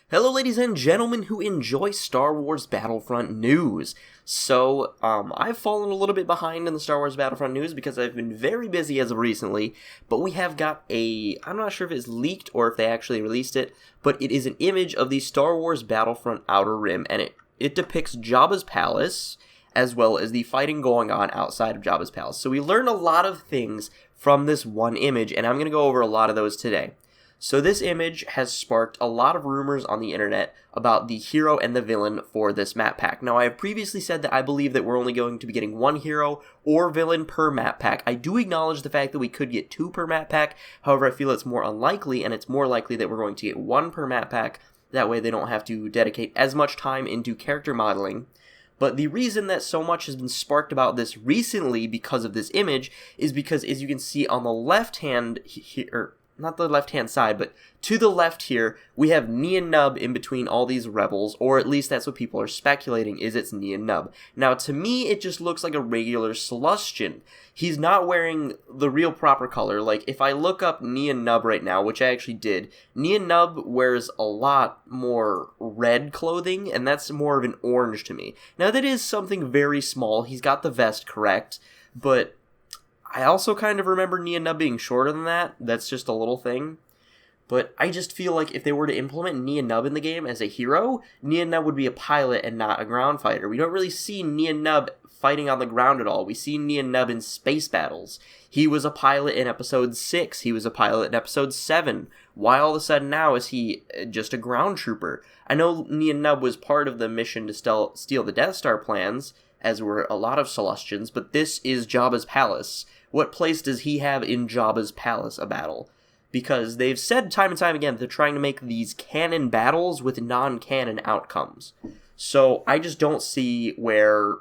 Hello, ladies and gentlemen who enjoy Star Wars Battlefront news. I've fallen a little bit behind in the Star Wars Battlefront news because I've been very busy as of recently, but we have got I'm not sure if it's leaked or if they actually released it, but it is an image of the Star Wars Battlefront Outer Rim, and it depicts Jabba's palace, as well as the fighting going on outside of Jabba's palace. So we learn a lot of things from this one image, and I'm going to go over a lot of those today. So this image has sparked a lot of rumors on the internet about the hero and the villain for this map pack. Now, I have previously said that I believe that we're only going to be getting one hero or villain per map pack. I do acknowledge the fact that we could get two per map pack. However, I feel it's more unlikely, and it's more likely that we're going to get one per map pack. That way they don't have to dedicate as much time into character modeling. But the reason that so much has been sparked about this recently because of this image is because, as you can see on the left hand here, not the left-hand side, but to the left here, we have Nunb in between all these rebels, or at least that's what people are speculating, is it's Nunb. Now, to me, it just looks like a regular Celestian. He's not wearing the real proper color. Like, if I look up Nunb right now, which I actually did, Nunb wears a lot more red clothing, and that's more of an orange to me. Now, that is something very small. He's got the vest correct, but I also kind of remember Nien being shorter than that. That's just a little thing. But I just feel like if they were to implement Nien in the game as a hero, Nien would be a pilot and not a ground fighter. We don't really see Nien fighting on the ground at all. We see Nien in space battles. He was a pilot in episode 6. He was a pilot in episode 7. Why all of a sudden now is he just a ground trooper? I know Nien was part of the mission to steal the Death Star plans, as were a lot of Celestians, but this is Jabba's palace. What place does he have in Jabba's palace a battle? Because they've said time and time again that they're trying to make these canon battles with non-canon outcomes. So I just don't see where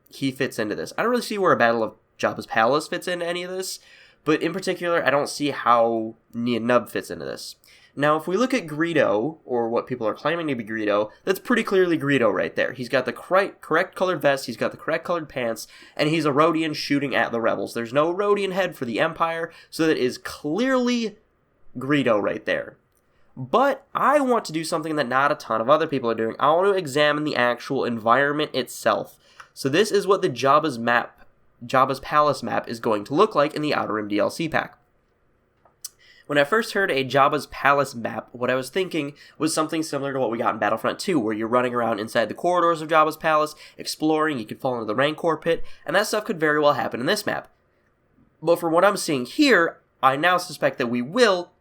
he fits into this. I don't really see where a battle of Jabba's palace fits into any of this, but in particular, I don't see how Nien fits into this. Now, if we look at Greedo, or what people are claiming to be Greedo, that's pretty clearly Greedo right there. He's got the correct colored vest, he's got the correct colored pants, and he's a Rodian shooting at the rebels. There's no Rodian head for the Empire, so that is clearly Greedo right there. But I want to do something that not a ton of other people are doing. I want to examine the actual environment itself. So this is what the Jabba's Palace map is going to look like in the Outer Rim DLC pack. When I first heard a Jabba's Palace map, what I was thinking was something similar to what we got in Battlefront 2, where you're running around inside the corridors of Jabba's Palace, exploring, you could fall into the Rancor pit, and that stuff could very well happen in this map. But for what I'm seeing here, I now suspect that we will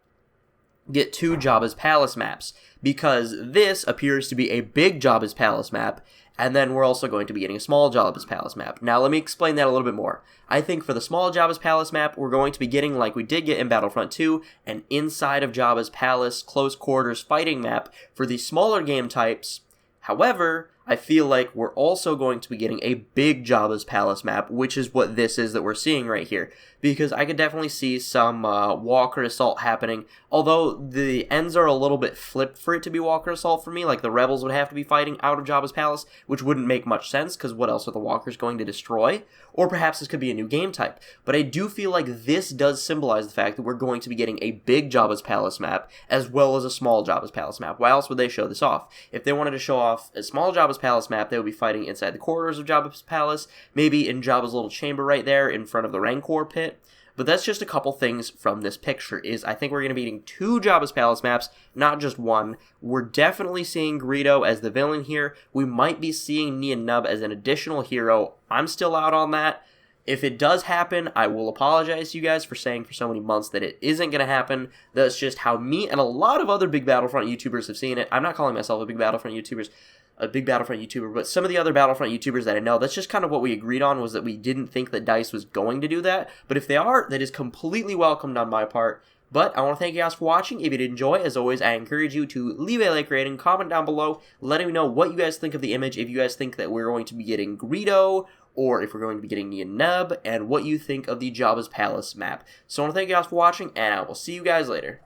get two Jabba's Palace maps, because this appears to be a big Jabba's Palace map, and then we're also going to be getting a small Jabba's Palace map. Now, let me explain that a little bit more. I think for the small Jabba's Palace map, we're going to be getting, like we did get in Battlefront 2, an inside of Jabba's Palace close quarters fighting map for the smaller game types. However, I feel like we're also going to be getting a big Jabba's Palace map, which is what this is that we're seeing right here. Because I could definitely see some Walker Assault happening, although the ends are a little bit flipped for it to be Walker Assault for me, like the Rebels would have to be fighting out of Jabba's Palace, which wouldn't make much sense, because what else are the Walkers going to destroy? Or perhaps this could be a new game type. But I do feel like this does symbolize the fact that we're going to be getting a big Jabba's Palace map, as well as a small Jabba's Palace map. Why else would they show this off? If they wanted to show off a small Jabba's Palace map, they would be fighting inside the corridors of Jabba's Palace, maybe in Jabba's little chamber right there in front of the Rancor pit. But that's just a couple things from this picture, is I think we're going to be getting two Jabba's Palace maps, not just one. We're definitely seeing Greedo as the villain here. We might be seeing Nien as an additional hero. I'm still out on that. If it does happen, I will apologize to you guys for saying for so many months that it isn't going to happen. That's just how me and a lot of other big Battlefront YouTubers have seen it. I'm not calling myself a big Battlefront YouTuber, but some of the other Battlefront YouTubers that I know, that's just kind of what we agreed on, was that we didn't think that DICE was going to do that. But if they are, that is completely welcomed on my part. But I want to thank you guys for watching. If you did enjoy, as always, I encourage you to leave a like rating, comment down below, letting me know what you guys think of the image, if you guys think that we're going to be getting Greedo, or if we're going to be getting Nien, and what you think of the Jabba's Palace map. So I want to thank you guys for watching, and I will see you guys later.